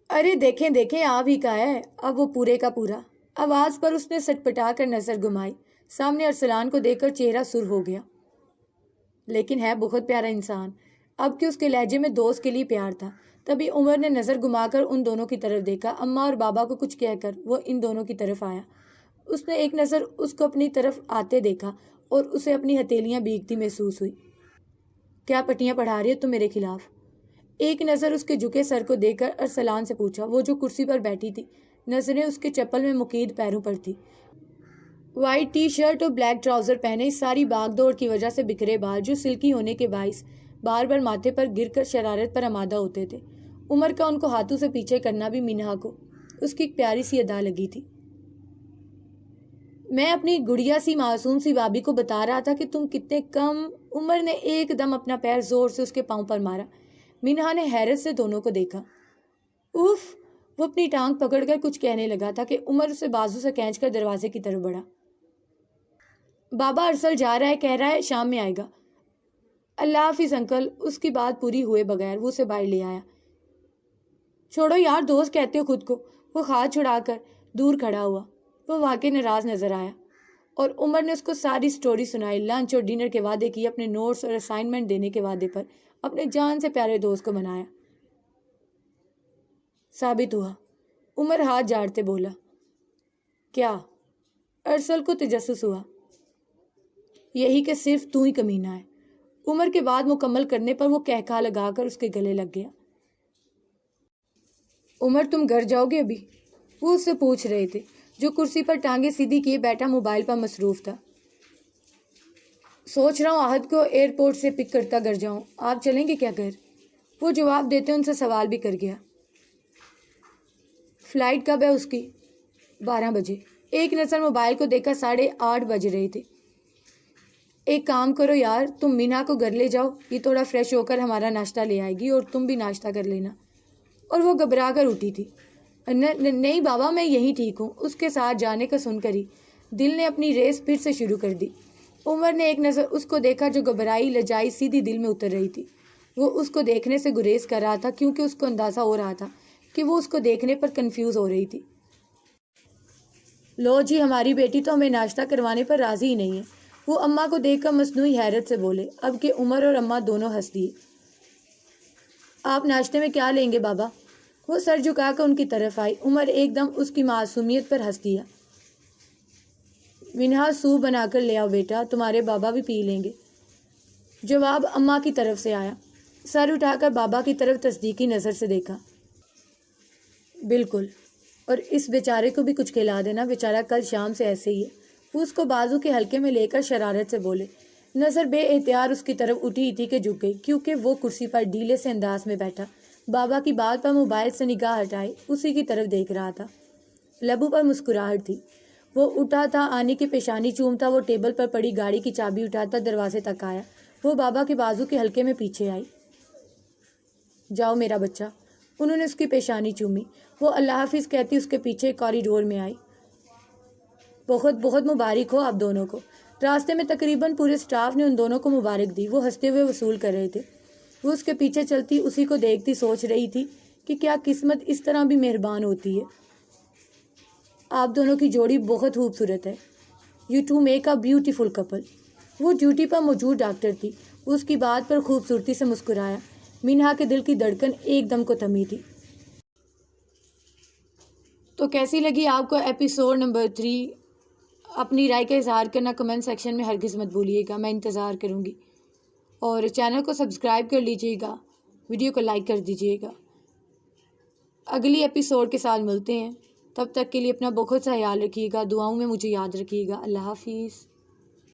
ارے دیکھیں دیکھیں، آپ ہی کا ہے اب وہ پورے کا پورا۔ آواز پر اس نے سٹپٹا کر نظر گھمائی۔ سامنے ارسلان کو دیکھ کر چہرہ سر ہو گیا، لیکن ہے بہت پیارا انسان۔ اب کہ اس کے لہجے میں دوست کے لیے پیار تھا۔ تبھی عمر نے نظر گھما کر ان دونوں کی طرف دیکھا۔ اماں اور بابا کو کچھ کہہ کر وہ ان دونوں کی طرف آیا۔ اس نے ایک نظر اس کو اپنی طرف آتے دیکھا اور اسے اپنی ہتھیلیاں بھیگتی محسوس ہوئی۔ کیا پٹیاں پڑھا رہی ہے تم میرے خلاف؟ ایک نظر اس کے جھکے سر کو دیکھ کر ارسلان سے پوچھا۔ وہ جو کرسی پر بیٹھی تھی، نظریں اس کے چپل میں مقید پیروں پر تھی۔ وائٹ ٹی شرٹ اور بلیک ٹراؤزر پہنے، اس ساری بھاگ دوڑ کی وجہ سے بکھرے بال جو سلکی ہونے کے باعث بار بار ماتھے پر گر کر شرارت پر آمادہ ہوتے تھے۔ عمر کا ان کو ہاتھوں سے پیچھے کرنا بھی مینہا کو اس کی ایک پیاری سی ادا لگی تھی۔ میں اپنی گڑیا سی معصوم سی بابی کو بتا رہا تھا کہ تم کتنے کم۔ عمر نے ایک دم اپنا پیر زور سے اس کے پاؤں پر مارا۔ مینہا نے حیرت سے دونوں کو دیکھا۔ اوف! وہ اپنی ٹانگ پکڑ کر کچھ کہنے لگا تھا کہ عمر اسے بازو سے کھینچ کر دروازے کی طرف بڑھا۔ بابا ارسل جا رہا ہے، کہہ رہا ہے شام میں آئے گا۔ اللہ حافظ انکل۔ اس کی بات پوری ہوئے بغیر وہ اسے باہر لے آیا۔ چھوڑو یار، دوست کہتے ہو خود کو۔ وہ ہاتھ چھڑا کر دور کھڑا ہوا۔ وہ واقعی ناراض نظر آیا اور عمر نے اس کو ساری سٹوری سنائی۔ لنچ اور ڈنر کے وعدے کیے، اپنے نوٹس اور اسائنمنٹ دینے کے وعدے پر اپنے جان سے پیارے دوست کو منایا۔ ثابت ہوا؟ عمر ہاتھ جاڑتے بولا۔ کیا؟ ارسل کو تجسس ہوا۔ یہی کہ صرف تو ہی کمینہ ہے۔ عمر کے بعد مکمل کرنے پر وہ کہکا لگا کر اس کے گلے لگ گیا۔ عمر تم گھر جاؤ گے ابھی؟ وہ اس سے پوچھ رہے تھے جو کرسی پر ٹانگیں سیدھی کیے بیٹھا موبائل پر مصروف تھا۔ سوچ رہا ہوں آہد کو ایئرپورٹ سے پک کرتا گھر جاؤں۔ آپ چلیں گے کیا گھر؟ وہ جواب دیتے ان سے سوال بھی کر گیا۔ فلائٹ کب ہے اس کی؟ 12 بجے۔ ایک نظر موبائل کو دیکھا، 8:30 بج رہے تھے۔ ایک کام کرو یار، تم مینا کو گھر لے جاؤ، یہ تھوڑا فریش ہو کر ہمارا ناشتہ لے آئے گی اور تم بھی ناشتہ کر لینا۔ اور وہ گھبرا کر اٹھی تھی۔ نہیں بابا، میں یہیں ٹھیک ہوں۔ اس کے ساتھ جانے کا سن کر ہی دل نے اپنی ریس پھر سے شروع کر دی۔ عمر نے ایک نظر اس کو دیکھا جو گھبرائی لجائی سیدھی دل میں اتر رہی تھی۔ وہ اس کو دیکھنے سے گریز کر رہا تھا کیونکہ اس کو اندازہ ہو رہا تھا کہ وہ اس کو دیکھنے پر کنفیوز ہو رہی تھی۔ لو جی، ہماری بیٹی تو ہمیں ناشتہ کروانے پر راضی ہی نہیں ہے، وہ اماں کو دیکھ کر مصنوعی حیرت سے بولے۔ اب کہ عمر اور اماں دونوں ہنس دیے۔ آپ ناشتے میں کیا لیں گے بابا؟ وہ سر جھکا کر ان کی طرف آئی۔ عمر ایک دم اس کی معصومیت پر ہنس دیا۔ مینہا سوپ بنا کر لے آؤ بیٹا، تمہارے بابا بھی پی لیں گے۔ جواب اماں کی طرف سے آیا۔ سر اٹھا کر بابا کی طرف تصدیقی نظر سے دیکھا۔ بالکل، اور اس بیچارے کو بھی کچھ کھلا دینا، بیچارہ کل شام سے ایسے ہی ہے۔ وہ اس کو بازو کے حلقے میں لے کر شرارت سے بولے۔ نظر بے اختیار اس کی طرف اٹھی تھی کہ جھک گئی کیونکہ وہ کرسی پر ڈھیلے سے انداز میں بیٹھا بابا کی بات پر موبائل سے نگاہ ہٹائے اسی کی طرف دیکھ رہا تھا۔ لبوں پر مسکراہٹ تھی۔ وہ اٹھا تھا، آنے کی پیشانی چومتا وہ ٹیبل پر پڑی گاڑی کی چابی اٹھاتا دروازے تک آیا۔ وہ بابا کے بازو کے حلقے میں پیچھے آئی۔ جاؤ میرا بچہ۔ انہوں نے اس کی پیشانی چومی۔ وہ اللہ حافظ کہتی اس کے پیچھے کوریڈور میں آئی۔ بہت بہت مبارک ہو آپ دونوں کو۔ راستے میں تقریباً پورے سٹاف نے ان دونوں کو مبارک دی۔ وہ ہنستے ہوئے وصول کر رہے تھے۔ وہ اس کے پیچھے چلتی اسی کو دیکھتی سوچ رہی تھی کہ کیا قسمت اس طرح بھی مہربان ہوتی ہے۔ آپ دونوں کی جوڑی بہت خوبصورت ہے۔ You two make a beautiful couple. وہ ڈیوٹی پر موجود ڈاکٹر تھی۔ وہ اس کی بات پر خوبصورتی سے مسکرایا۔ مینہا کے دل کی دھڑکن ایک دم کو تھمی تھی۔ تو کیسی لگی آپ کو ایپیسوڈ نمبر 3؟ اپنی رائے کا اظہار کرنا کمنٹ سیکشن میں ہرگز مت بھولیے گا، میں انتظار کروں گی۔ اور چینل کو سبسکرائب کر لیجیے گا، ویڈیو کو لائک کر دیجیے گا۔ اگلی ایپیسوڈ کے ساتھ ملتے ہیں، تب تک کے لیے اپنا بہت سا خیال رکھیے گا، دعاؤں میں مجھے یاد رکھیے گا۔ اللہ حافظ۔